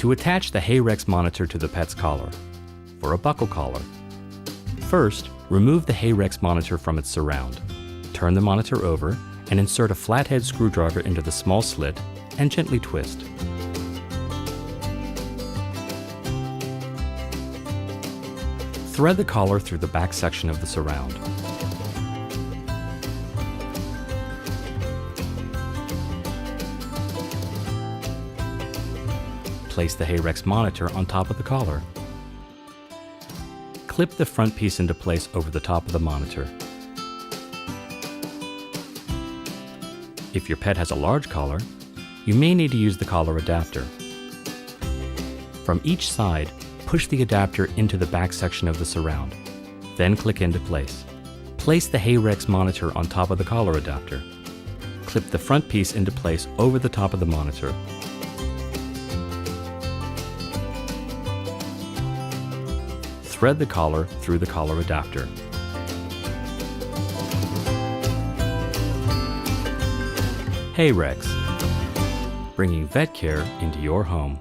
To attach the Heyrex monitor to the pet's collar. For a buckle collar. First, remove the Heyrex monitor from its surround. Turn the monitor over and insert a flathead screwdriver into the small slit and gently twist. Thread the collar through the back section of the surround. Place the Heyrex monitor on top of the collar. Clip the front piece into place over the top of the monitor. If your pet has a large collar, you may need to use the collar adapter. From each side, push the adapter into the back section of the surround, then click into place. Place the Heyrex monitor on top of the collar adapter. Clip the front piece into place over the top of the monitor. Thread the collar through the collar adapter. Heyrex, bringing vet care into your home.